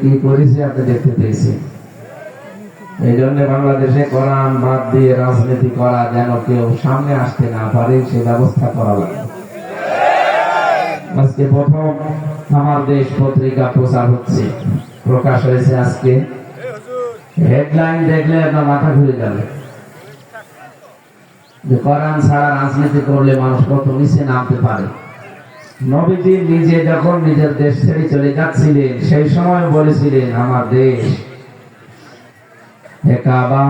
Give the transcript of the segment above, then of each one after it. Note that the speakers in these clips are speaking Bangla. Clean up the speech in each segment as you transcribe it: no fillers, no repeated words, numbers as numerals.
কি করেছে আপনি দেখতে পেয়েছেন। এই জন্য বাংলাদেশে কোরআন বাদ দিয়ে রাজনীতি করা যেন কেউ সামনে আসতে না পারে সে ব্যবস্থা করা লাগে। আজকে প্রথম আমার দেশ পত্রিকা প্রচার হচ্ছে, প্রকাশ হয়েছে আজকে। হেডলাইন দেখলে আপনার মাথা ঘুরে যাবে যে কোরআন ছাড়া রাজনীতি করলে মানুষ কত নিচে নামতে পারে। নবীজি নিজে যখন নিজের দেশ ছেড়ে চলে যাচ্ছিলেন সেই সময় বলেছিলেন, আমার দেশ হে কাবা,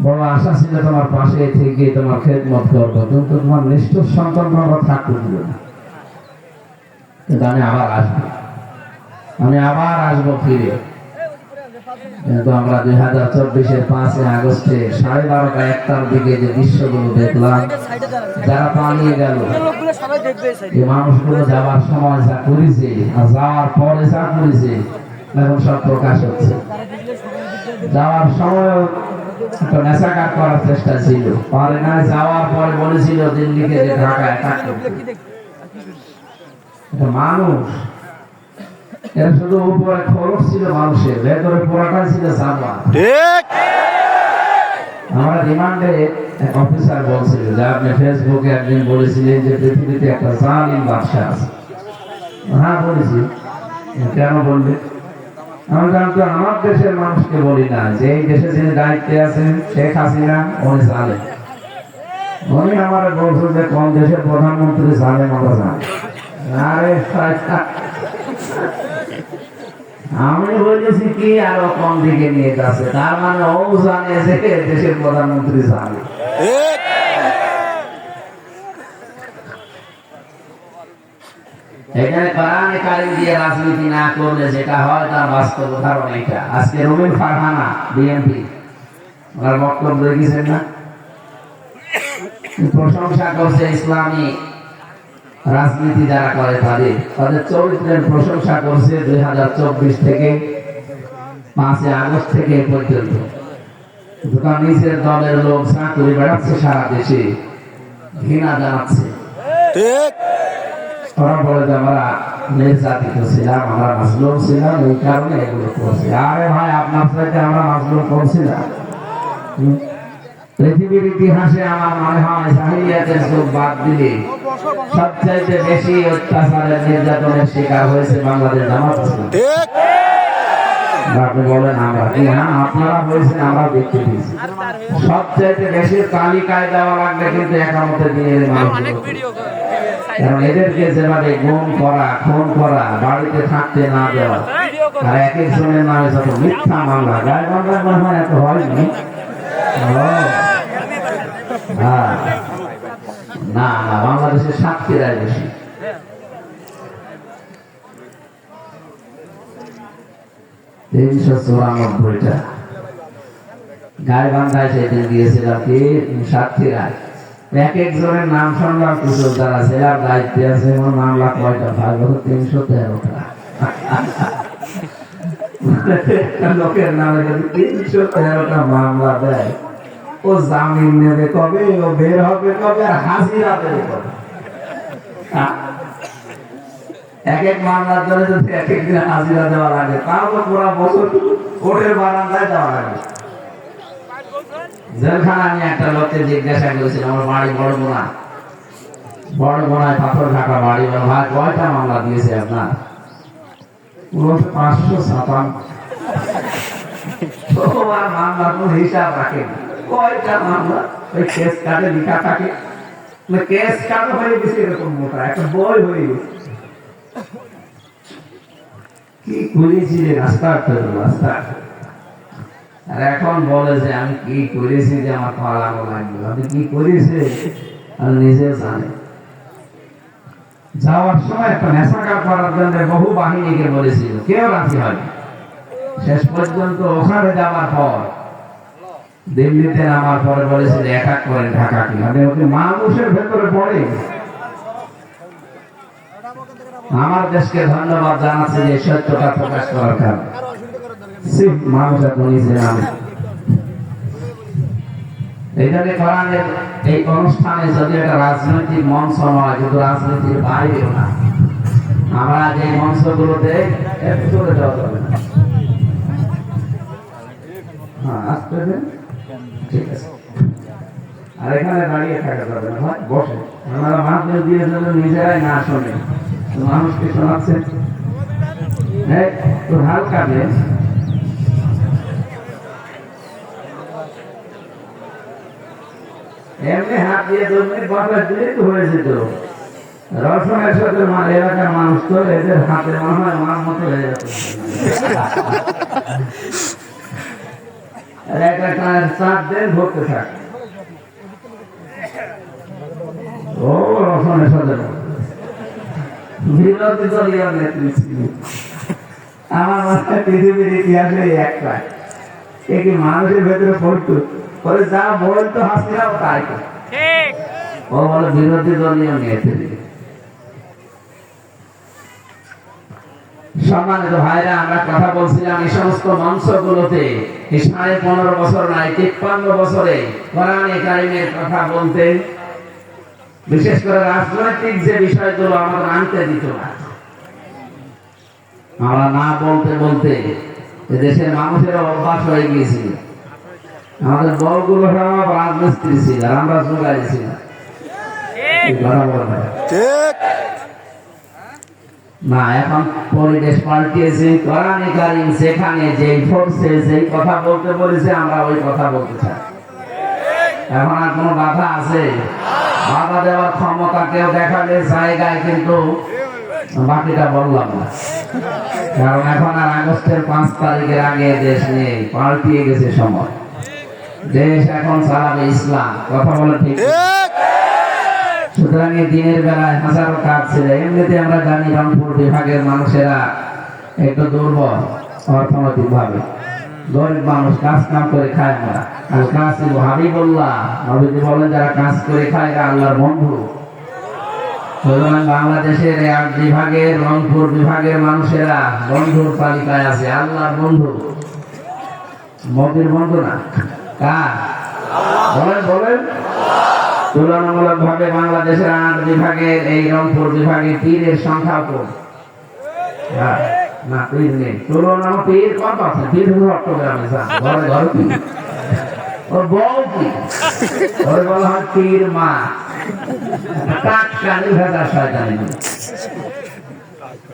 বড় আশা ছিল তোমার পাশে থেকে তোমার খেদমত করবো, কিন্তু তোমার নিষ্ঠুর সন্তান তোমরা থাকতে দিল না। কিন্তু আমি আবার আসবো ফিরে। কিন্তু আমরা 2024-এর 5 আগস্টে 12:30-1টার দিকে যে দৃশ্যগুলো দেখলাম, যারা পালিয়ে গেল, এই মানুষগুলো যাওয়ার সময় যা করেছে আর যাওয়ার পরে যা করেছে এখন সব প্রকাশ হচ্ছে। যাওয়ার সময় একটা নেশাকার করার চেষ্টা ছিল, পারে না। যাওয়ার পরে বলেছিল দিল্লিকে যে ঢাকায় মানুষ, এর শুধু উপরে খরচ ছিল মানুষের, ভেতরে পুরাটাই ছিল জানোয়ার। আমরা রিমান্ডে এক অফিসার বলছিল যে আপনি ফেসবুকে একদিন বলেছিলেন যে পৃথিবীতে একটা জালিম বাদশা আছে। হ্যাঁ বলেছি। কেন বলবে? আমি জানতো আমার দেশের মানুষকে বলি না যে এই দেশে যিনি দায়িত্বে আছেন শেখ হাসিনা, উনি জানেন। উনি আমার বলছেন যে কোন দেশের প্রধানমন্ত্রী জানেন, আমরা জানি। আরে আমি বলেছি কি আরো কোন দিকে নিয়ে যাচ্ছে, তার মানে ও জানে যে দেশের প্রধানমন্ত্রী জানে। এখানে কোরআনে কারিম দিয়ে রাজনীতি না করলে যেটা হয় তার বাস্তব উদাহরণ এটা। আজকে রুমিন ফারহানা বিএনপি ওনার বক্তব্য দেখেছেন না, প্রশংসা করছে ইসলামী রাজনীতি যারা করে তাদের চরিত্রের প্রশংসা করছে 2024 থেকে 5 আগস্ট থেকে পর্যন্ত। দোকান নিচের দলের লোক চাকরি বেড়াচ্ছে সারা দেশে, ঘৃণা জানাচ্ছে। ওরা বলে যে আমরা নির্যাতিত ছিলাম, আমরা মাজলুম ছিলাম, এই কারণে এগুলো করছি। আরে ভাই, আপনার সাথে আমরা মাজলুম করছিলাম? পৃথিবীর ইতিহাসে আমার মনে হয় জাহিলিয়াতের যুগ বাদ দিলে সবচাইতে বেশি অত্যাচারের নির্যাতনের শিকার হয়েছে বাংলাদেশ জামাত ইসলাম। আপনি বলেন আমরা কি? হ্যাঁ, আপনারা হয়েছেন, আমরা দেখতে পেয়েছি। সবচাইতে বেশি তালিকায় দেওয়া লাগবে কিন্তু একামতের দিনের মানুষ, কারণ এদেরকে যেভাবে গুম করা, খুন করা, বাড়িতে থাকতে না দেওয়া, আর এক একজনের নামে যত মিথ্যা মামলা, গায়ে বাংলার মনে এত হয়নি। না না, বাংলাদেশের সাক্ষীরাই বেশি। $394টা গায়ে বান্ধায় সেদিন দিয়েছিলাম কি সাক্ষীরাই। এক একজনের নাম শুনলাম, কিছু যারা জেলার দায়িত্বে আছে এমন মামলা কয়টা ভাগ হতো? 313টা। লোকের নামে যদি 313টা মামলা দেয়, ও জামিন নেবে কবে, ও বের হবে কবে, আর হাজিরা দেবে কবে? এক এক মামলার জন্য যদি এক একদিন হাজিরা দেওয়া লাগে, তাও তো পুরা বছর কোর্টের বারান্দায় দেওয়া লাগে। জেলখানা আমি একটা লোককে জিজ্ঞাসা করেছিলাম, আমার বাড়ি বড় গোনায় পাথর ঢাকা বাড়ি, ভাই কয়টা মামলা দিয়েছে আপনার? 557। তোমার মামলা কোন হিসাব রাখে না, কয়টা মামলা ওই কেস কার্ডে লেখা থাকে। কেস কার্ড হয়ে গেছে এরকম মোটা একটা বই হয়ে গেছে। কি করেছিলেন? রাস্তা আর এখন বলে যে আমি কি করেছি যে আমার পালানো লাগবে। আপনি কি করেছে আমি নিজে জানি। যাওয়ার সময় একটা নেশাকার করার জন্য বহু বাহিনীকে বলেছিল, কেউ রাজি হয়নি। শেষ পর্যন্ত ওখানে যাওয়ার পর, দিল্লিতে নামার পরে বলেছিল এক এক করেন ঢাকাকে। ওকে মানুষের ভেতরে পড়ে। আমার দেশকে ধন্যবাদ জানাচ্ছি যে সত্যটা প্রকাশ করার কারণে মানুষ এত নিচে নামে। এই জন্য কোরআনের এই অনুষ্ঠানে যদি একটা রাজনৈতিক মঞ্চ নয়, কিন্তু রাজনীতির বাইরেও না, আমরা যে মঞ্চগুলোতে চলে যাওয়া যাবে না। হ্যাঁ, আসতে দেন, ঠিক আছে। আর এখানে দাঁড়িয়ে থাকা যাবে না, ভাই বসে। আমরা মাহফিল দিয়ে যদি নিজেরাই না শোনে, তো মানুষকে শোনাচ্ছে তো হালকা দিয়ে। এমনি হাত দিয়ে 2 মিনিট বসা দিলে তো হয়ে যেত। রসনের সাথে এলাকার মানুষ তো এদের হাতে মনে হয় মার মতো হয়ে যেত। একটা চাপ দেন ধরতে থাক। ও রসনের সাথে বিরোধী দলীয় নেতৃত্ব আমার মাথায় পৃথিবীর ইতিহাসে একটা কি মানুষের ভেতরে পড়তো পরে যা বলতো হাসিরাও তাই ও বলে বিরোধী দলীয় নেতৃত্ব। সম্মানিত ভাইরা, আমরা কথা বলছিলাম এই সমস্ত মঞ্চগুলোতে 15.5 বছর নাই 53 বছরে কোরআনে কারিমের কথা বলতে, বিশেষ করে রাজনৈতিক যে বিষয়গুলো আমাদের আনতে দিত না। আমরা না বলতে বলতে দেশের মানুষের অভ্যাস হয়ে গিয়েছিল। আমাদের দলগুলো সব রাজমিস্ত্রি ছিল, আমরা জোগাড়ি ছিলাম। না, এখন পরিবেশ পাল্টিয়েছে। কোরআনে কারীম সেখানে যেই ফোর্সে যেই কথা বলতে বলেছে আমরা ওই কথা বলতে চাই। এখন আর কোনো বাধা আছে? বাধা দেওয়ার ক্ষমতা কেউ দেখালে জায়গায়, কিন্তু বাকিটা বললাম না। কারণ এখন আর আগস্টের 5 তারিখের আগে দেশ নেই, পাল্টিয়ে গেছে সময়। দেশ এখন চালাবে ইসলাম, কথা বলে ঠিক। সুতরাং দিনের বেলায় হাজারো কাজ ছিল। এমনিতে আমরা জানি রংপুর বিভাগের মানুষেরা একটু দুর্বল অর্থনৈতিক ভাবে, গরিব মানুষ, কাজ কাম করে খায় না। আর কাজ হাবিবুল্লাহ নবীজি বলেন যারা কাজ করে খায় এরা আল্লাহর বন্ধু। সুতরাং বাংলাদেশের 8 বিভাগের রংপুর বিভাগের মানুষেরা বন্ধুর তালিকায় আছে, আল্লাহর বন্ধু। মোদির বন্ধু না, কার? বলেন বলেন। তুলনামূলক ভাবে বাংলাদেশের 8 বিভাগের এই রংপুর বিভাগে পীরের সংখ্যা কম। না, পীর নেই। তুলনামূলক পীর কত আছে? পীর চট্টগ্রামে যান, ঘরে ঘরে পীর। ওর বউ কি ওর বলা হয় পীর মা।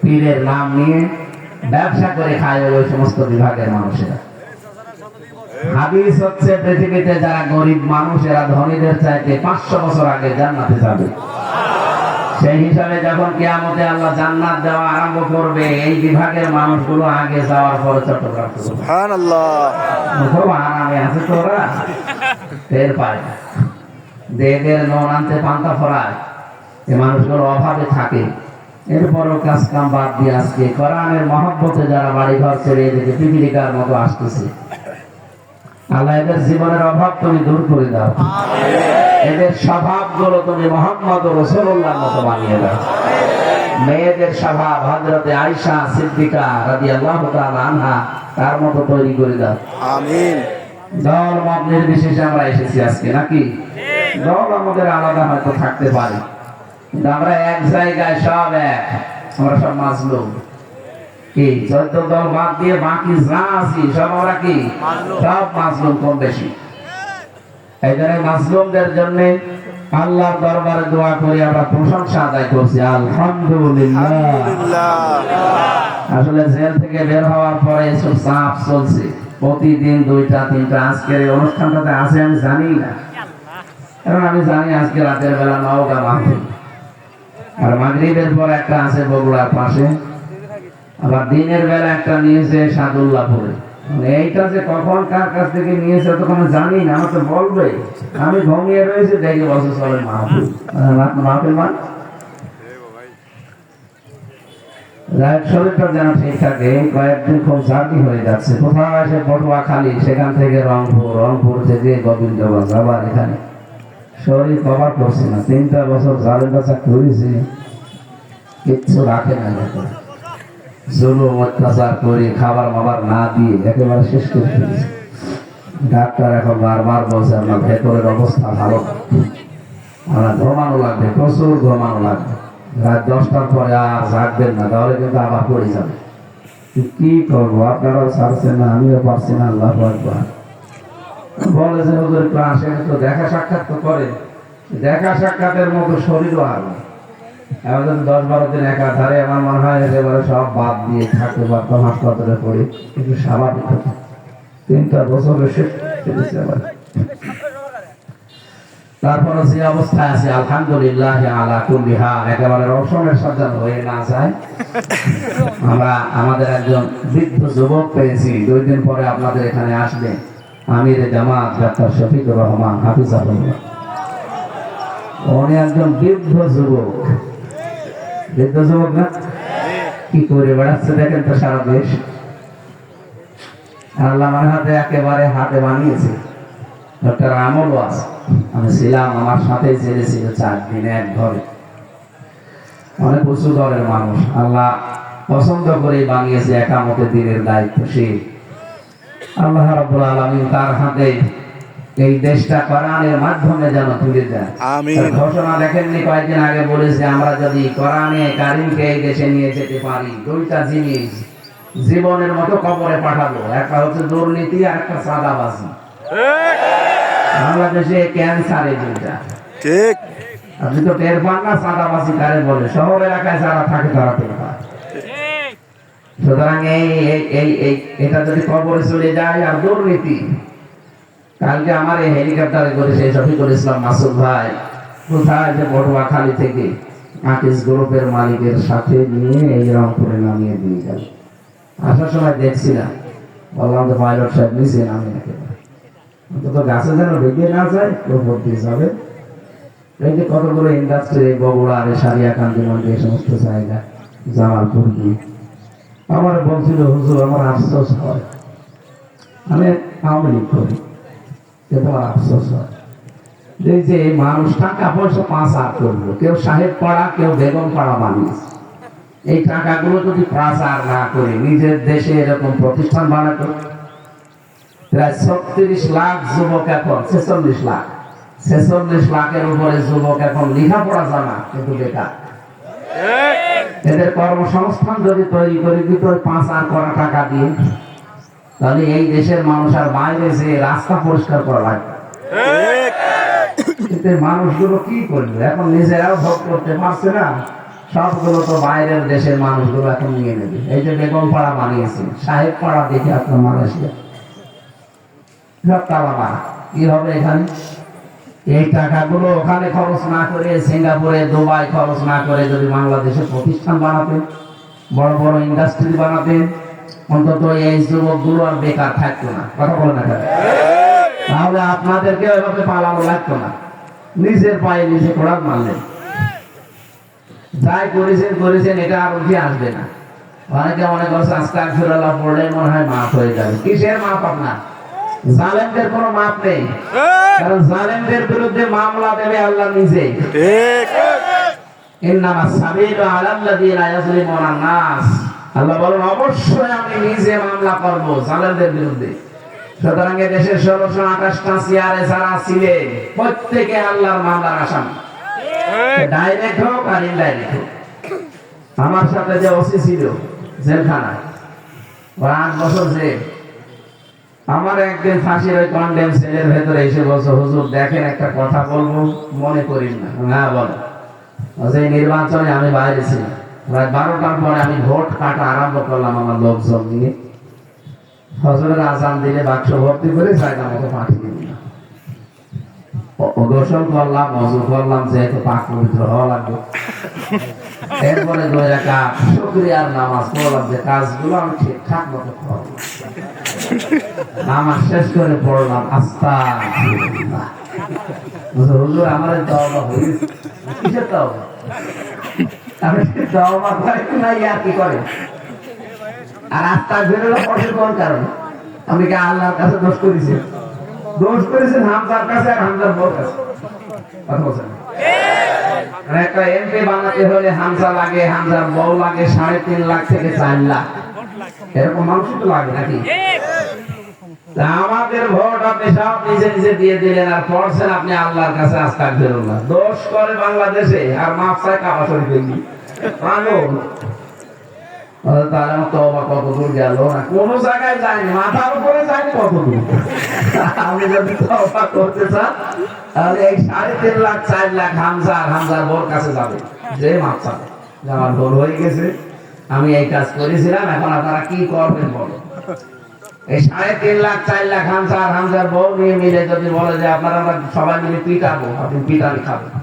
পীরের নাম নিয়ে ব্যবসা করে খায় ওই সমস্ত বিভাগের মানুষেরা। হাদিস হচ্ছে পৃথিবীতে যারা গরিব মানুষ এরা ধনীদের চাইতে 500 বছর আগে জান্নাতে যাবে। সেই হিসাবে যখন কিয়ামতে আল্লাহ জান্নাত দেওয়া আরম্ভ করবে, এই বিভাগের মানুষগুলো আগে যাওয়ার পরে চট্টগ্রাম সুবহানাল্লাহ খুব আরামে আছে। তোরা টের পায় না, দেহের নুন আনতে পান্তা ফরায়, এই মানুষগুলো অভাবে থাকে। এরপরও কাজ কাম বাদ দিয়ে আজকে কোরআনের মহব্বতে যারা বাড়ি ঘর ছেড়ে এদিকে পিপিলিকার মতো আসতেছে, আল্লাহ এদের জীবনের অভাব তুমি দূর করে দাও। এদের স্বভাব গুলো তুমি মুহাম্মদ রাসূলুল্লাহর মতো বানিয়ে দাও। মেয়েদের স্বভাব হযরতে আয়েশা সিদ্দিকা রাদিয়াল্লাহু তাআলা আনহা তার মতো তৈরি করে দাও। আমিন। দল মত নির্বিশেষে আমরা এসেছি আজকে, নাকি? দল আমাদের আলাদা হয়তো থাকতে পারে, কিন্তু আমরা এক জায়গায় সব এক। আমরা সব মাজলুম। কি 14 দল বাদ দিয়ে বাকি যা আছি সব আমরা কি? সব মাজলুম কম বেশি। এই জন্য মাজলুমদের জন্য আল্লাহর দরবারে দোয়া করি, আমরা প্রশংসা আদায় করছি আলহামদুলিল্লাহ। আসলে জেল থেকে বের হওয়ার পরে এসব চাপ চলছে, প্রতিদিন 2টা 3টা। আজকের এই অনুষ্ঠানটাতে আছে আমি জানি না, কারণ আমি জানি আজকে রাতের বেলা নওগাঁ মাহফিল, আর মাগরিবের পর একটা আছে বগুড়ার পাশে, আবার দিনের বেলা একটা নিয়েছে সাদুল্লাহপুরে। এইটা যে কখন কার কাছ থেকে নিয়েছে তো কোনো জানি না, আমার তো বলবে। আমি ঘুমিয়ে রয়েছে, দেখি বছর চলে মাহফিল মাহফিল মান শরীরটা যেন ঠিক থাকে। কয়েকদিন খুব জার্নি হয়ে যাচ্ছে, কোথাও এসে পটুয়াখালী, সেখান থেকে রংপুর, রংপুর থেকে গোবিন্দগঞ্জ, আবার এখানে শরীর কভার করছে না। 3টা বছর জালের বাচ্চা করেছি, কিচ্ছু রাখে না, জুলুম অত্যাচার করে খাবার মাবার না দিয়ে একেবারে শেষ করে ফেলেছে। ডাক্তার এখন বারবার বলছে আপনার ভেতরের অবস্থা ভালো, আপনার ঘুমানো লাগবে, প্রচুর ঘুমানো লাগবে। রাত 10টার পরে আর জাগবেন না, তাহলে কিন্তু আবার পড়ে যাবে। কি করবো, আপনারাও ছাড়ছেন না, আমিও পারছি না। আল্লাহু আকবার। বলে যে হুজুর একটু আসেন, তো দেখা সাক্ষাৎ তো করে, দেখা সাক্ষাতের মতো শরীরও আর নেই। এবার যদি 10-12 দিন একাধারে আমার মনে হয় একেবারে সব বাদ দিয়ে থাকতে পারতাম, হাসপাতালে পড়ে একটু স্বাভাবিক হতো। 3টা বছর এসে ফেলেছে আবার। তারপরে যে অবস্থায় আছে আলহামদুলিল্লাহ আলা কুল্লি হাল, একেবারে রওশনের সাজানো হয়ে না যায়। আমরা আমাদের একজন বৃদ্ধ যুবক পেয়েছি, 2 দিন পরে আপনাদের এখানে আসবে, আমিরে জামাত ডাক্তার শফিকুর রহমান হাফিজাহুল্লাহ। উনি একজন বৃদ্ধ যুবক, বৃদ্ধ যুবক না, কি করে বেড়াচ্ছে দেখেন তো সারা দেশ। আল্লাহ আমার হাতে একেবারে হাতে বানিয়েছে। ডক্টর আমল ওয়াজ, আমি ছিলাম, আমার সাথে ছেলে ছিল 4 দিনে এক ঘরে। অনেক উঁচু দরের মানুষ, আল্লাহ পছন্দ করে বানিয়েছে, একামতের দিনের দায়িত্বশীল। আল্লাহ রাব্বুল আলামিন তার হাতে এই দেশটা কোরআনের মাধ্যমে যেন তুলে দেয়। ঘোষণা দেখেননি কয়েকদিন আগে বলেছে, আমরা যদি কোরআনে কারিমকে এই দেশে নিয়ে যেতে পারি, 2টা জিনিস জীবনের মতো কবরে পাঠাবো। একটা হচ্ছে দুর্নীতি, আর একটা চাঁদাবাজি। বাংলাদেশে ক্যান্সার এই 2টা। ঠিক, আপনি তো টের পান না চাঁদাবাজি কারে বলে, শহর এলাকায় যারা থাকে তারা টের পায়। সুতরাং এটা যদি কবরে চলে যায়। আর দুর্নীতি, কালকে আমার এই হেলিকপ্টারে করে সেই শফিকুল ইসলাম মাসুদ ভাই কোথায় যে পটুয়াখালী থেকে আকিস গ্রুপের মালিকের সাথে নিয়ে এই রংপুরে নামিয়ে দিয়ে গেল। আসার সময় দেখছিলাম, বললাম তো পাইলট সাহেব নিচে নামিয়ে একেবারে অন্তত গাছে যেন ঢেকে না যায়, উপর দিয়ে যাবে। এই যে কতগুলো ইন্ডাস্ট্রি, বগুড়া, সারিয়াকান্দি মন্ডি, এই সমস্ত জায়গা, জামালপুর দিয়ে আমার বলছিল, হুজুর আমার আফসোস হয়, আমি আওয়ামী লীগ করি, তোমার আফসোস হয় যে মানুষ টাকা পয়সা পাচার করলো, কেউ সাহেব পাড়া, কেউ বেগম পাড়া বানিয়েছে। এই টাকাগুলো যদি পাচার না করে নিজের দেশে এরকম প্রতিষ্ঠান বানাতো, প্রায় 36 লাখ যুবক, এখন 46 লাখের উপরে যুবক এখন লেখাপড়া জানা কিন্তু বেকার। এদের কর্মসংস্থান যদি তৈরি করে দিত 5 করা টাকা দিয়ে, তাহলে এই দেশের মানুষ আর বাইরে যে রাস্তা পরিষ্কার করা লাগবে। কিন্তু মানুষগুলো কি করবে, এখন নিজেরাও ভোগ করতে পারছে না, সবগুলো তো বাইরের দেশের মানুষগুলো এখন নিয়ে নেবে। এই যে বেগম পাড়া বানিয়েছে, সাহেব পাড়া দেখে আপনার মালয়েশিয়া সব তালা, কি হবে এখানে? এই টাকাগুলো ওখানে খরচ না করে, সিঙ্গাপুরে, দুবাই খরচ না করে যদি বাংলাদেশে প্রতিষ্ঠান বানাতেন, বড় বড় ইন্ডাস্ট্রি বানাতেন, অন্তত এই যুবকগুলো আর বেকার থাকতো না। কথা বলে না, তাহলে আপনাদেরকে এভাবে পালানো লাগতো না। নিজের পায়ে নিজে কোড়াক মারলেন, যাই করেছেন এটা আর উঠে আসবে না। অনেকে মনে করছে আস্তাগফিরুল্লাহ পড়লে মনে হয় মাফ হয়ে যাবে। কিসের মাফ আপনার? জালেমদের কোনো মাপ নেই, কারণ জালেমদের বিরুদ্ধে মামলা দেবে আল্লাহ নিজেই। ইন্নামাস সাবিলু আলাল্লাযিনা ইয়াজলিমুনা নাস, আল্লাহ বলেন অবশ্যই আমি নিজে মামলা করব জালেমদের বিরুদ্ধে। সুতরাং দেশের 1628টা চেয়ারে যারা ছিলেন প্রত্যেকে আল্লাহর মামলার আসামি, ডাইরেক্ট হোক আর ইনডাইরেক্ট হোক। আমার সাথে যে ওসি ছিল জেলখানায়, 8 বছর জেল। আমার একদিন ফাঁসির ওই কন্ডেম সেলের ভেতরে এসে বলছে, হুজুর দেখেন একটা কথা বলবো, মনে করিন না। হ্যাঁ বল। সেই নির্বাচনে আমি বাইরে ছিলাম, প্রায় 12টার পরে আমি ভোট কাটা আরম্ভ করলাম আমার লোকজন নিয়ে। ফজরের আজান দিলে বাক্স ভর্তি করে জায়গা মতো পাঠিয়ে দিলাম। গোসল করলাম, মজু করলাম, যেহেতু পাক পবিত্র হওয়া লাগবে। এরপরে 2 রাকাত শুকরিয়ার নামাজ পড়লাম, যে কাজগুলো আমি ঠিকঠাক মতো করলাম। নামাজ শেষ করে পড়লাম আস্তাগফিরুল্লাহ। হুজুর আমার তওবা হয়েছে। কিসের তওবা? আমি তওবা করি না, আর কি করে? আর আস্তাগফিরুল্লাহ পড়ে কোন কারণে? আমি কি আল্লাহর কাছে দোষ করেছি? দোষ করেছেন হামজার কাছে আর হামজার বউর কাছে। কথা বলছেন? একটা এমপি বানাতে হলে হামজা লাগে, হামজার বউ লাগে 3.5 লাখ থেকে 4 লাখ, এরকম মানুষ তো লাগে নাকি? আমাদের ভোট আপনি সব নিজে নিজে দিয়ে দিলেন আর পড়ছেন আপনি আল্লাহর কাছে আস্তাগফিরুল্লাহ। দোষ করে বাংলাদেশে আর মাফ চায় কাবা শরীফে গিয়ে পাগল। তার তওবা কতদূর গেল না, কোনো জায়গায় যায়নি, মাথার উপরে যায়নি কতদূর। আপনি যদি তওবা করতে চান তাহলে এই 3.5 লাখ 4 লাখ হামজার বোর কাছে যাবে, যে মাফ চাবে যে আমার ভুল হয়ে গেছে, আমি এই কাজ করেছিলাম, এখন আপনারা কি করবেন বলো। এই 3.5 লাখ 4 লাখ হামজার বউ নিয়ে মিলে যদি বলে যে আপনারা আমরা সবাই মিলে পিটাবো, আপনি পিটানি খাবেন।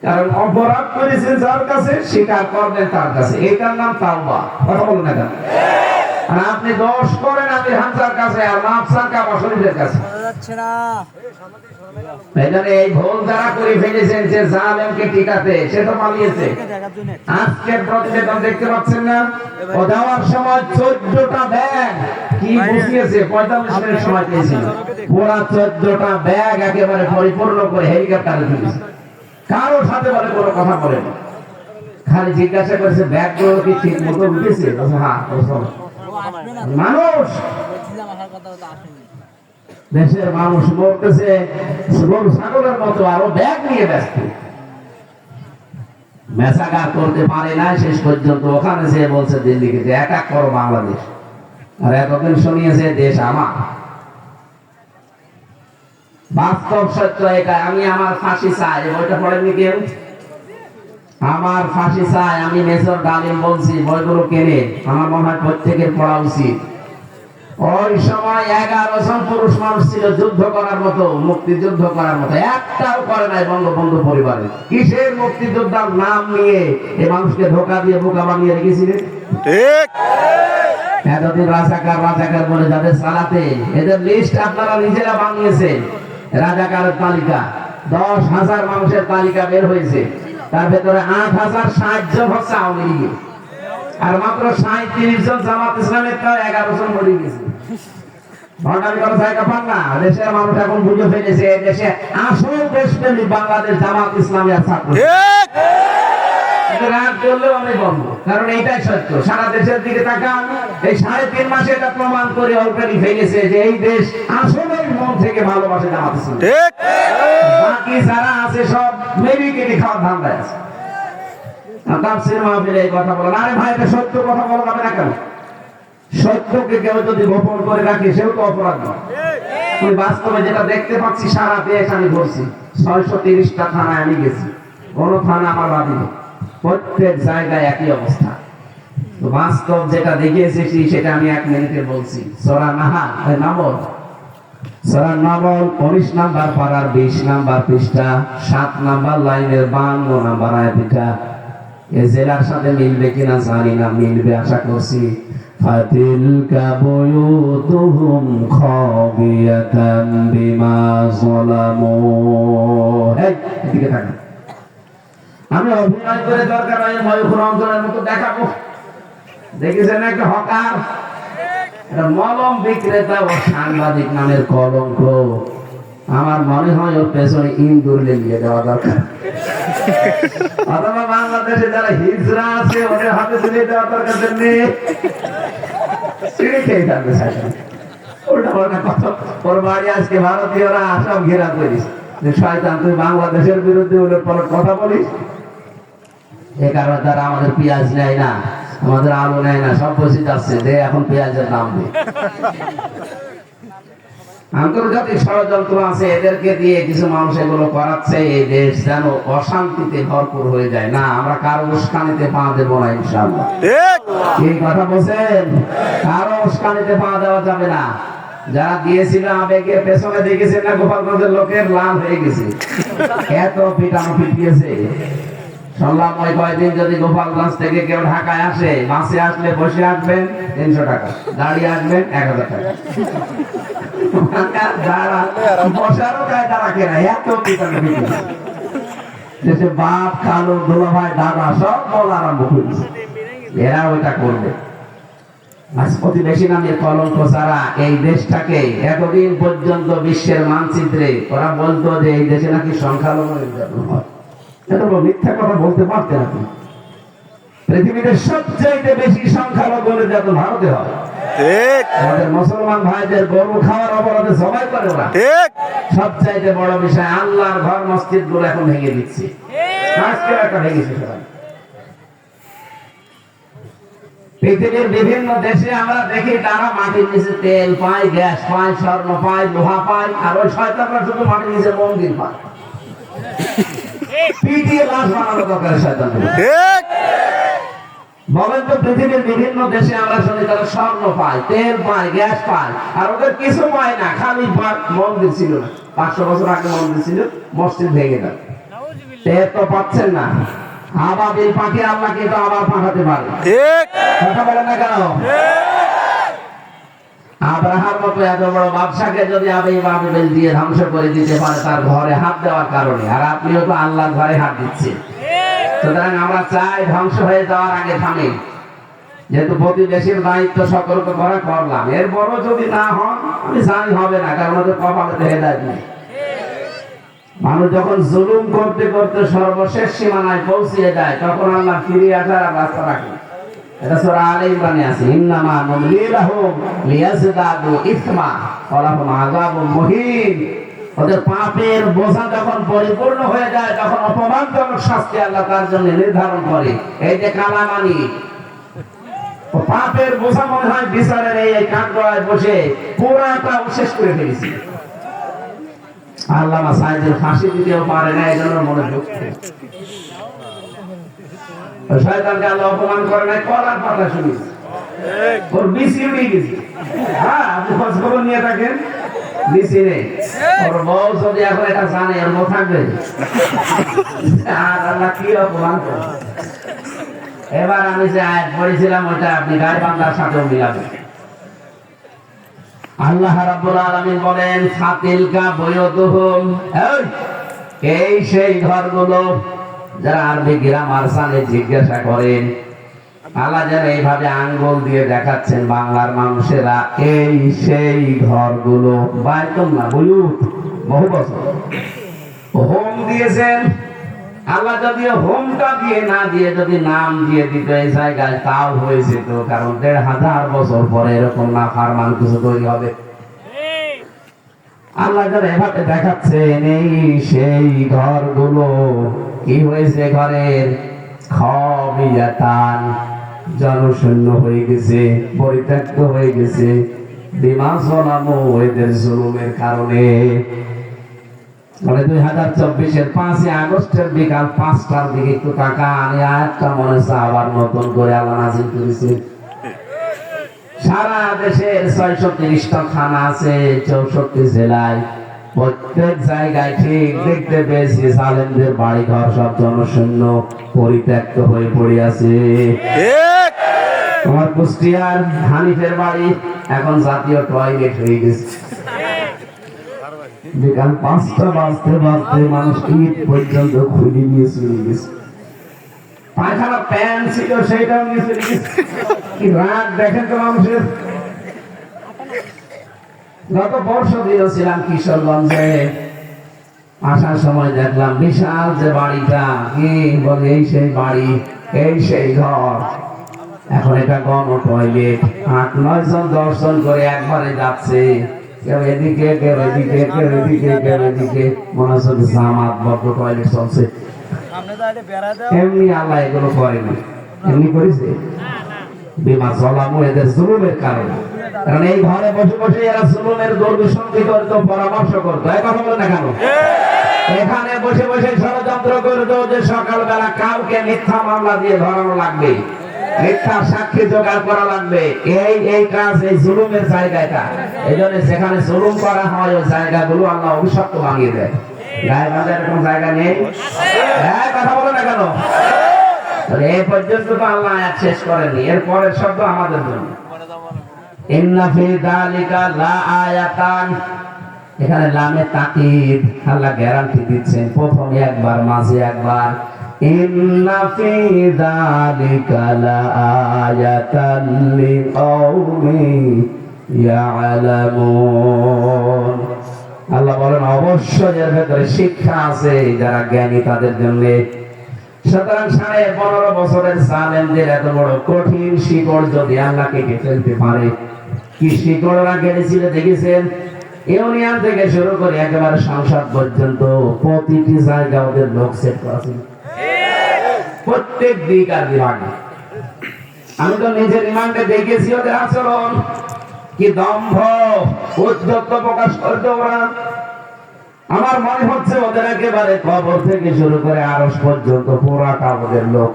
কারণ অপরাধ করেছেন যার কাছে, স্বীকার করবেন তার কাছে, এটার নাম তাওবা। কথা বলুন না কেন? আর আপনি দোষ করেন আমি হামজার কাছে আর মাফ চান কাবা শরীফের কাছে। এই ভুল যারা করে ফেলেছেন যে জালেমকে টিকাতে, সে তো পালিয়েছে। আজকের প্রতিবেদন দেখতে পাচ্ছেন না, ও যাওয়ার সময় 14টা ব্যাগ কি বসিয়েছে, 45 মিনিট সময় পেয়েছিল, পুরা 14টা ব্যাগ একেবারে পরিপূর্ণ করে হেলিকপ্টারে তুলেছে। কারোর সাথে বলে কোনো কথা বলেনি, খালি জিজ্ঞাসা করেছে ব্যাগগুলো কি ঠিক মতো উঠেছে। হ্যাঁ, মানুষ, দেশের মানুষ মরতেছে গরু ছাগলের মতো, আরো ব্যাগ নিয়ে ব্যস্ত, মেসাগার করতে পারে না। শেষ পর্যন্ত ওখানে সে বলছে দিল্লিকে যে এক এক করো বাংলাদেশ, আর এতদিন শুনিয়েছে দেশ আমার। বাস্তব সত্য এটা। আমি আমার ফাঁসি চাই, বইটা পড়েননি কেউ? আমার ফাঁসি চাই, আমি মেজর ডালিম বলছি, বইগুলো কেনে আমার মনে হয় প্রত্যেকের পড়া উচিত। ওই সময় 11 জন পুরুষ মানুষ ছিল যুদ্ধ করার মতো, মুক্তিযুদ্ধ করার মতো, একটাও করে নাই বঙ্গবন্ধু পরিবারে। কিসের মুক্তিযোদ্ধার নাম নিয়ে এই মানুষকে ধোকা দিয়ে বোকা বানিয়ে রেখেছিলেন? ঠিক। এতদিন রাজাকার বলে যাদের চালাতে, এদের লিস্ট আপনারা নিজেরা বানিয়েছেন। রাজাকারের তালিকা 10,000 মানুষের তালিকা বের হয়েছে, তার ভেতরে 8,060 জন হচ্ছে আওয়ামী লীগের, আর মাত্র 37 জন জামাত ইসলামের, তার 11 জন মরে গেছে। ভণ্ডামি করার জায়গা পান না। দেশের মানুষ এখন বুঝে ফেলেছে দেশে আসল দেশপ্রেমী বাংলাদেশ জামাত ইসলামী আর ছাত্র। রাত করলেও আমি বন্ধ, কারণ এইটাই সত্য। সারা দেশের দিকে তাকান, এই 3.5 মাসে এটা প্রমাণ করে অলরেডি ফেলেছে যে এই দেশ আসলে মন থেকে ভালোবাসে জামাত ইসলাম। বাকি যারা আছে সব মেরি কেটে খাওয়ার ধান্দায় আছে। তাফসীর মাহফিলে এই কথা বলেন, আরে ভাই এটা সত্য কথা বলা যাবে না কেন? সত্যকে কেউ যদি গোপন করে রাখে সেও তো অপরাধ নয়। আমি বাস্তবে যেটা দেখতে পাচ্ছি, সারা দেশ আমি ধরছি, 630টা থানায় আমি গেছি, কোন থানা আমার বাদী নেই, প্রত্যেক জায়গায় একই অবস্থা। তো বাস্তব যেটা দেখে এসেছি সেটা আমি 1 মিনিটে বলছি। সূরা নাহাল, নামল, সূরা নামল 19 নাম্বার পারার 20 নাম্বার পৃষ্ঠা, 7 নাম্বার লাইনের 52 নাম্বার আয়াতটা। এই জেলার সাথে মিলবে কিনা জানি না, মিলবে আশা করছি। ফাতিলকা বুয়ুতুহুম খাবিয়াতান বিমা যালামু। এই এদিকে থাকেন, আমি অভিনয় করে দরকার হয় ময়ূর অঞ্চলের মতো দেখাবো। দেখেছেন একটা হকার, একটা মলম বিক্রেতা ও সাংবাদিক নামের কলঙ্ক। আমার মনে হয় ওর পেছনে ইন্দুর লেগে দেওয়া দরকার, অথবা বাংলাদেশে যারা হিজড়া আছে ওদের হাতে তুলে দেওয়া দরকার। ওর বাড়ি আজকে ভারতীয়রা সব ঘেরা করিস যে শয়তান তুই বাংলাদেশের বিরুদ্ধে ওদের কথা বলিস। এ কারণে তারা আমাদের পেঁয়াজ নেয় না, আমাদের আলু নেয় না, সব বসে যাচ্ছে যে এখন পেঁয়াজের দাম নেই। আন্তর্জাতিক ষড়যন্ত্র আছে, এদেরকে দিয়ে কিছু মানুষ এগুলো করাচ্ছে। এই দেশ যেন অশান্তিতে ভরপুর হয়ে যায় না, আমরা কারো উস্কানিতে পা দেবো না ইনশাআল্লাহ। এই কথা বলছেন, কারো উস্কানিতে পা দেওয়া যাবে না। যারা দিয়েছিল আবেগে, পেছনে দেখেছেন না গোপালগঞ্জের লোকের লাল হয়ে গেছে, এত পিটানো পিটিয়েছে। শুনলাম ওই কয়েকদিন যদি গোপালগঞ্জ থেকে কেউ ঢাকায় আসে, বাসে আসলে বসে আসবেন 300 টাকা, দাঁড়িয়ে আসবেন 1000 টাকা। বসারও কায়দা রাখে না, এত পিটানো পিটিয়েছে। দেশে বাপ, খালু, দুলাভাই, দাদা সব বলা আরম্ভ করেছে, এরা ওইটা করবে। আজ প্রতিবেশী নামের কলঙ্ক যারা এই দেশটাকে এতদিন পর্যন্ত বিশ্বের মানচিত্রে ওরা বলতো যে এই দেশে নাকি সংখ্যালঘু নির্যাতন হয়, এটা তো মিথ্যা কথা বলতে পারতেন আপনি। পৃথিবীতে সবচেয়ে বেশি সংখ্যালঘু নির্যাতন ভারতে হয়। আমাদের মুসলমান ভাইদের গরু খাওয়ার অপরাধে সবাই করে ওরা। সবচাইতে বড় বিষয় আল্লাহর ঘর মসজিদ গুলো এখন ভেঙে দিচ্ছে। আজকের একটা ভেঙেছে সবাই। পৃথিবীর বিভিন্ন দেশে আমরা দেখি তারা মাটির নিচে তেল পায়, গ্যাস পায়, স্বর্ণ পায়, লোহা পায়, আর ওই শয়তানরা শুধু মাটির নিচে মন্দির পায়। পিটিয়ে লাশ বানানো দরকার শয়তানগুলো। বলেন তো, পৃথিবীর বিভিন্ন দেশে আমরা শুনি তারা স্বর্ণ পায়, তেল পায়, গ্যাস পায়, আর ওদের কিছু পায় না, খালি মন্দির ছিল না। 500 বছর আগে মন্দির ছিল, মসজিদ ভেঙে গেল। তেল তো পাচ্ছেন না। আবাবিল পাখি আল্লাহকে তো আবার পাঠাতে পারে, কথা বলেন না কেন? আব্রাহার মতো এত বড় বাদশাকে যদি আবাবিল দিয়ে ধ্বংস করে দিতে পারে তার ঘরে হাত দেওয়ার কারণে, আর আপনিও তো আল্লাহর ঘরে হাত দিচ্ছেন। সুতরাং আমরা চাই ধ্বংস হয়ে যাওয়ার আগে থামে। যেহেতু প্রতিবেশীর দায়িত্ব সতর্ক করা করলাম, এরপরও যদি না হন আমি জানি হবে না, কারণ ওদের কপালে হেদায়েত নেই। মানুষ যখন জুলুম করতে করতে সর্বশেষ সীমানায় পৌঁছিয়ে যায়, তখন আল্লাহ ফিরিয়ে আসার রাস্তা রাখে। এটা সূরা আলে ইমরানে আছে, ইন্নামা নুমলি লাহুম লিয়াজদাদু ইসমা ওয়া লাহুম আযাবুম মুহিন। ওদের পাপের বোঝা যখন পরিপূর্ণ হয়ে যায়, তখন অপমানজনক শাস্তি আল্লাহ তার জন্য নির্ধারণ করে। এই যে কালামানি, ও পাপের বোঝা মনে হয় বিচারের এই কাঠগড়ায় বসে পুরাটা শেষ করে ফেলেছি। আল্লামা সাইদের ফাঁসি দিতেও পারে না, এই জন্য মনে দুঃখ। শয়তানকে আল্লাহ অপমান করে নাই, কলার পাতা শুনিস ওর বিসি উড়ে গেছে। হ্যাঁ, আপনি খোঁজ খবর নিয়ে থাকেন, বিসি নেই। ওর বউ যদি এখন এটা জানে, ওর বউ থাকবে। আর আল্লাহ কি অপমান করে। এবার আমি যে আয়াত পড়েছিলাম ওটা আপনি গায়বান্দার সাথেও মিলাবেন। আল্লাহ রাব্বুল আলামিন বলেন, ফাতিলকা বুয়ুতুহুম, এই সেই ঘরগুলো। যারা আরবি গ্রামার জানে জিজ্ঞাসা করেন, আল্লাহ যেন এইভাবে আঙ্গুল দিয়ে দেখাচ্ছেন বাংলার মানুষেরা, এই সেই ঘরগুলো। বাইতুন না, বুয়ুত, বহু বছর হোম দিয়েছেন আল্লাহ। যদিও হোমটা দিয়ে না দিয়ে যদি নাম দিয়ে দিত এই জায়গায়, তাও হয়েছে তো, কারণ 1500 বছর পরে এরকম না ফারমান কিছু তৈরি হবে। আল্লাহ যারা এভাবে দেখাচ্ছেন এই সেই ঘরগুলো। কি হয়েছে ঘরের? খাবিয়াতান, জনশূন্য হয়ে গেছে, পরিত্যক্ত হয়ে গেছে। বিমা যালামু, এদের জুলুমের কারণে। মানে 2024-এর 5 আগস্টের বিকাল 5টার দিকে একটু টাকা আনে আয়াতটা মনে হচ্ছে আবার নতুন করে আল্লাহ নাযিল করেছে। সারা দেশের 630টা থানা আছে, 64 জেলায়। প্রত্যেক জায়গায় ঠিক দেখতে পেয়েছি জালেমদের বাড়ি ঘর সব জনশূন্য, পরিত্যক্ত হয়ে পড়ে আছে। তোমার কুষ্টিয়ার হানিফের বাড়ি এখন জাতীয় টয়লেট হয়ে গেছে। বিকাল 5টা বাজতে বাজতে মানুষ ঈদ পর্যন্ত খুলে নিয়ে চলে গেছে। পায়খানা প্যান ছিল সেইটাও নিয়ে চলে গেছে। কি রাগ দেখেন তো মানুষের। গত পরশু দিনও ছিলাম কিশোরগঞ্জে, আসার সময় দেখলাম বিশাল যে বাড়িটা, কি বলে এই সেই বাড়ি, এই সেই ঘর। এখন এটা গণ টয়লেট, 8-9 জন 10 জন করে একবারে যাচ্ছে। কেউ এদিকে, কেউ এদিকে, কেউ এদিকে, কেউ এদিকে। মনে হচ্ছে জামাত বদ্ধ টয়লেট চলছে। এমনি আল্লাহ এগুলো করেনি, এমনি করেছে বিমা যালামু, এদের জুলুমের কারণে। কারণ এই ঘরে বসে বসে এরা জুলুমের দুর্বিসন্ধি করত, পরামর্শ করতো। এই কথা বলে না কেন? এখানে বসে বসে ষড়যন্ত্র করতো যে সকালবেলা কাউকে মিথ্যা মামলা দিয়ে ধরানো লাগবে, মিথ্যা সাক্ষী জোগাড় করা লাগবে। এই কাজ, এই জুলুমের জায়গাটা। এই জন্য যেখানে জুলুম করা হয় ওই জায়গাগুলো আল্লাহ অভিশপ্ত ভাঙিয়ে দেয়। গায়েবান্ধার এরকম জায়গা নেই। কথা বলে না কেন? এই পর্যন্ত তো আল্লাহ আয়াত শেষ করেনি, এর পরের শব্দ আমাদের জন্য। ইন্না ফি যালিকা লা আয়াতান, এখানে লামে তাকিদ, আল্লাহ গ্যারান্টি দিচ্ছেন। প্রথমে একবার, মাঝে একবার। ইন্না ফি যালিকা লা আয়াতান লিকাওমিন ইয়ালামুন। আল্লাহ বলেন অবশ্যই এর ভেতরে শিক্ষা আছে যারা জ্ঞানী তাদের জন্য। সুতরাং 15.5 বছরের জালেমদের এত বড় কঠিন শিকড় যদি আল্লাহ কেটে ফেলতে পারে, কি শিকড়রা গেড়েছিল দেখেছেন? ইউনিয়ন থেকে শুরু করে একেবারে সংসদ পর্যন্ত প্রতিটি জায়গা ওদের লোক সেট করা ছিল, প্রত্যেক দিক আর বিভাগে। আমি তো নিজের রিমান্ডে দেখেছি ওদের আচরণ, কি দম্ভ উদ্যত্ত প্রকাশ করতে ওরা। আমার মনে হচ্ছে ওদের একেবারে কবর থেকে শুরু করে আরশ পর্যন্ত পুরাটা ওদের লোক।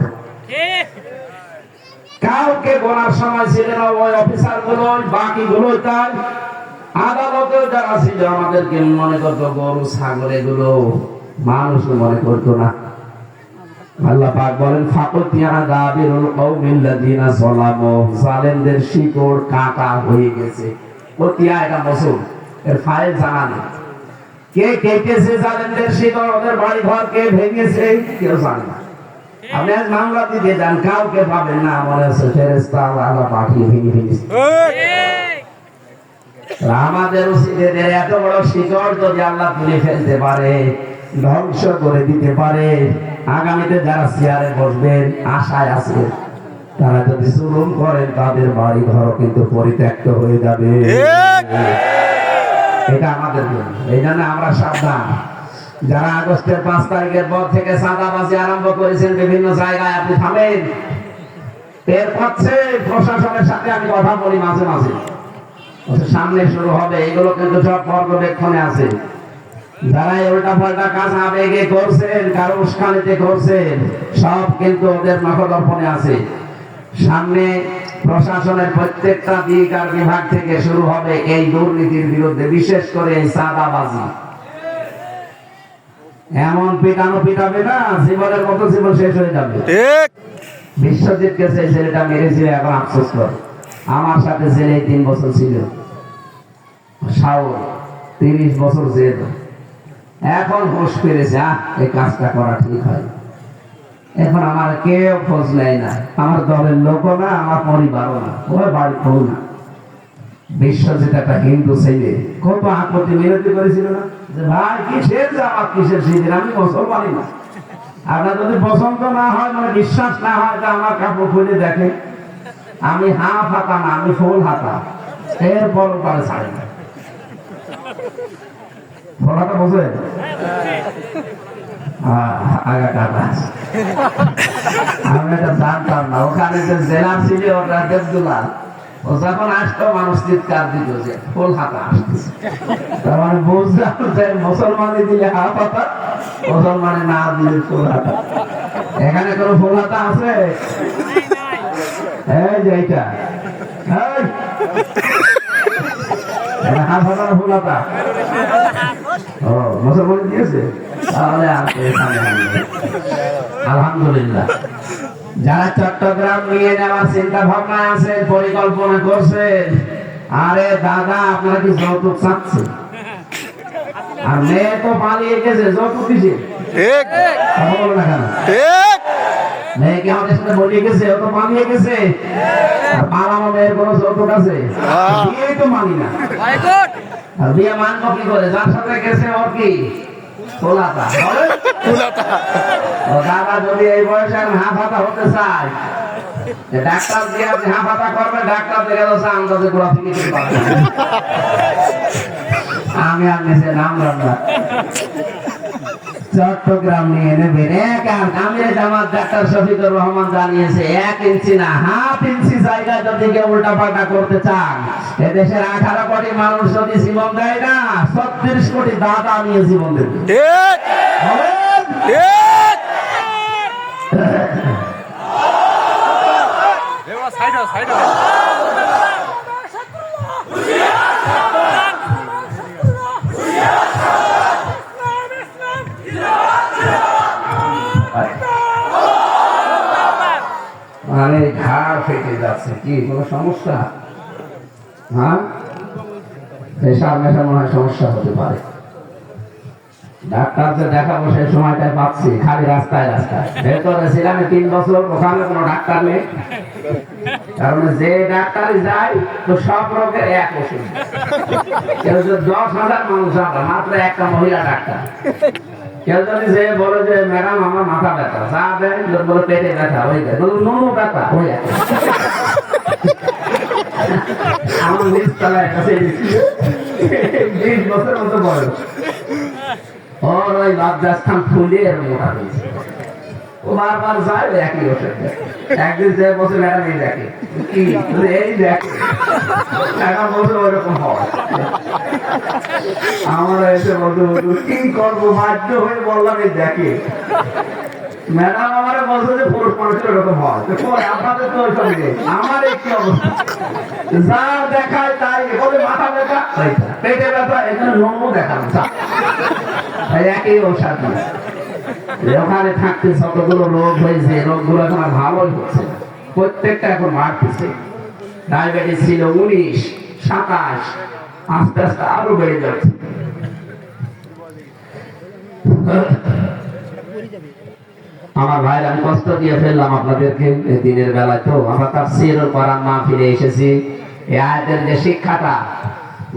কাউকে গোনার সময় ছিল না ওই অফিসার গুলো, বাকি গুলো তাই। আদালতে যারা ছিল আমাদেরকে মনে করতো গরু ছাগল, এগুলো মানুষ মনে করতো না। আল্লাহ পাক বলেন ফাকুতিয়া দাবিরুল কওমিল্লাযিনা যালামু, জালেমদের শিকড় কাটা হয়ে গেছে। কতিয়া এটা মসুল এর ফাইল জানা নেই, কে কেটেছে জালেমদের শিকড়, ওদের বাড়ি ঘর কে ভেঙেছে কেউ জানে না। আপনি আজ মামলা দিতে যান, কাউকে পাবেন না, মনে হচ্ছে ফেরেশতা আল্লাহ পাঠিয়ে ভেঙে ফেলেছে। আমাদের উসিদের এত বড় শিকড় যদি আল্লাহ তুলে ফেলতে পারে, ধ্বংস করে দিতে পারে, আগামীতে যারা চেয়ারে বসবেন আশায় আছে, তারা যদি জুলুম করেন তাদের বাড়ি ঘর কিন্তু পরিত্যক্ত হয়ে যাবে। এটা আমাদের জন্য, এই জন্য আমরা সাবধান। যারা আগস্টের 5 তারিখের পর থেকে চাঁদাবাজি আরম্ভ করেছেন বিভিন্ন জায়গায়, আপনি থামেন। এর পাচ্ছে প্রশাসনের সাথে আমি কথা বলি মাঝে মাঝে, সামনে শুরু হবে, এগুলো কিন্তু সব পর্যবেক্ষণে আছে। যারা উল্টা পাল্টা কাজ আবেগে করছেন, কারো উস্কানিতে করছেন, সব কিন্তু ওদের নখদর্পণে আছে। সামনে প্রশাসনের প্রত্যেকটা দিক আর বিভাগ থেকে শুরু হবে এই দুর্নীতির বিরুদ্ধে, বিশেষ করে এই চাঁদাবাজি। এমন পিটানো পিটাবে না, জীবনের মতো জীবন শেষ হয়ে যাবে। বিশ্বজিৎকে সেই ছেলেটা মেরেছিল, এখন আফসোস করে। আমার সাথে জেলে 3 বছর ছিল, শাওন 30 বছর জেল। এখন হোশ ফিরেছে, এই কাজটা করা ঠিক হয়। এখন আমার কেউ খোঁজ নেয় না, আমার দলের লোকও না, আমার পরিবারও না, ওই বাড়ি কেউ না। বিশ্বজিৎ একটা হিন্দু ছেলে, কত আপত্তি মিনতি করেছিল না যে ভাই কিসের জামাত, কিসের শিবির, আমি মুসলমানই না। আপনার যদি পছন্দ না হয়, মানে বিশ্বাস না হয়, তা আমার কাপড় খুলে দেখে, আমি হাফ হাতা না, আমি ফুল হাতা। এরপর তারা ছাড়ে না। বলাটা বোঝে আমি এটা জানতাম না। ওখানে যে জেলা ছিল ওটা দেবদুলাল, ও যখন আসতো মানুষ চিৎকার দিত যে ফুল হাতা আসতেছে। তার মানে বুঝলাম যে মুসলমানে দিলে হাফ হাতা, মুসলমানে না দিলে ফুল হাতা। এখানে কোনো ফুল হাতা আছে? এই যে এইটা হাফ হাতা না ফুল হাতা? ও মুসলমান দিয়েছে, তাহলে আলহামদুলিল্লাহ। যারা চট্টগ্রাম নিয়ে নেওয়ার চিন্তা ভাবনা আছে, পরিকল্পনা করছেন, আরে দাদা আপনারা কি যৌতুক চাচ্ছেন? আর মেয়ে তো পালিয়ে গেছে, যৌতুক দিছে। মেয়ে কি আমাদের সাথে বলিয়ে গেছে, ও তো পালিয়ে গেছে। পালানো মেয়ের কোনো যৌতুক আছে? বিয়ে তো মানি না। আর বিয়ে মানব কি করে? যার সাথে গেছে ওর কি ফুলাতা। ও দাদা যদি এই বয়সে হাফ হাতা হতে চায়, ডাক্তার দিয়ে আপনি হাফ হাতা করবেন, ডাক্তার দেখে তো আন্দাজে গোড়া থেকে আমি আর নিচে নাম রাখলাম। চট্টগ্রাম নিয়ে নেবেন আমির জামাত ডাক্তার শফিকুর রহমান জানিয়েছে 1 ইঞ্চি না, হাফ ইঞ্চি জায়গায় যদি কেউ উল্টা পাল্টা করতে চান, এদেশের 18 কোটি মানুষ যদি জীবন দেয় না, 36 কোটি দাদা নিয়ে জীবন দেবে। মানে ঘাড় ফেটে যাচ্ছে, কি কোনো সমস্যা? হ্যাঁ, প্রেশার মেশার মনে হয় সমস্যা হতে পারে। ডাক্তার যে দেখাবো সেই সময়টাই পাচ্ছি, খালি রাস্তায় রাস্তায়। ভেতরে ছিলাম 3 বছর, ওখানে কোনো ডাক্তার নেই। কারণ যে ডাক্তারই যায় তো সব রোগের এক ওষুধ। 10,000 মানুষ আমরা, মাত্র একটা মহিলা ডাক্তার। কেউ যদি যে বলে যে ম্যাডাম আমার মাথা ব্যথা, যা দেয় বলে পেটে ব্যথা, ওই দেয় নুনু ব্যথা, ওই আমার নিজ তলায় একটা ছেলে 20 বছর মতো বয়স, ওর ওই লজ্জাস্থান ফুলে এর মোটা হয়েছে। ও বারবার যায় একই ওষুধ, একদিন যে বছর ম্যাডাম এই দেখে কি এই দেখে এখন বছর ওইরকম হয়। আমরা এসে বলতে কি করবো, বাধ্য হয়ে বললাম এই দেখে ম্যাডাম আমার বলছে যে পুরুষ মানুষের এরকম হয়, আপনাদের তো ওইসব নেই। আমার একটি অবস্থা যা দেখায় তাই বলে, মাথা ব্যথা পেটে ব্যথা এখানে নোংও দেখানো একই ঔষধ। ওখানে থাকতে যতগুলো রোগ হয়েছে, রোগগুলো এখন আর ভালোই হচ্ছে না, প্রত্যেকটা এখন বাড়তেছে। ডায়াবেটিস ছিল 19, 27, আস্তে আস্তে আরো বেড়ে যাচ্ছে। আমার ভাইরা, আমি কষ্ট দিয়ে ফেললাম আপনাদেরকে দিনের বেলায়। তো আমরা তাফসীরুল কোরআন মাহফিলে এসেছি। এই আয়াতের যে শিক্ষাটা,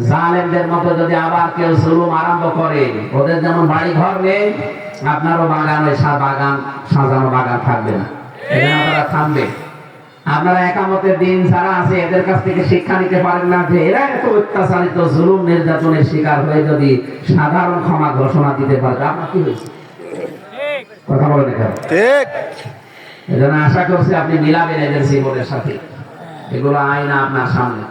জালেমদের মতো যদি আবার কেউ জুলুম আরম্ভ করে, ওদের যেমন বাড়ি ঘর নেই, আপনারও বাগান, ওই বাগান সাজানো বাগান থাকবে না, এখানে আপনারা থামবে। আপনারা একামতের দিন যারা আছে এদের কাছ থেকে শিক্ষা নিতে পারেন না যে এরা এত অত্যাচারিত জুলুম নির্যাতনের শিকার হয়ে যদি সাধারণ ক্ষমা ঘোষণা দিতে পারে, আপনার কি হয়েছে? কথা বলে দেখা ঠিক। এজন্য আশা করছি আপনি মিলাবেন এদের জীবনের সাথে। এগুলো আয়না আপনার সামনে।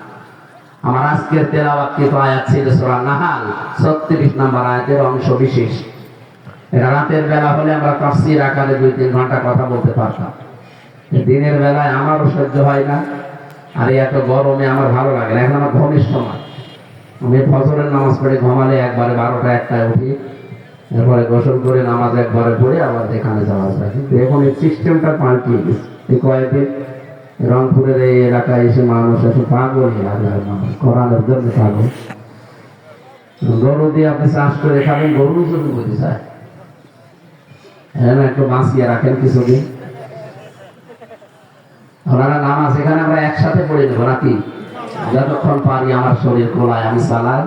আমার আজকের তেলাওয়াতকৃত আয়াত ছিল সূরা নাহাল 36 নম্বর আয়াতের অংশ বিশেষ। এটা রাতের বেলা হলে আমরা তাফসীর আকারে 2-3 ঘন্টা কথা বলতে পারতাম। দিনের বেলায় আমারও সহ্য হয় না, আর এত গরমে আমার ভালো লাগে না। এখন আমার ঘুমের সময়, আমি ফজরের নামাজ পড়ে ঘুমালে একবারে 12টা-1টায় উঠি, এরপরে গোসল করে নামাজ একবারে পড়ে আবার এখানে যাওয়া যায়। কিন্তু এখন এই সিস্টেমটা পাল্টিয়ে গেছে। এই কয়েকদিন রংপুরের এই এলাকায় এসে মানুষ এখন পাগল কোরআনের জন্য পাগল। গরু দিয়ে আপনি চাষ করে খাবেন, গরু যদি বলতে চায় হ্যাঁ একটু বাঁচিয়ে রাখেন কিছুদিন। ওনারা নামাজ এখানে আমরা একসাথে পড়ে দেবো নাকি, যতক্ষণ পারি আমার শরীর কোলায় আমি চালাই।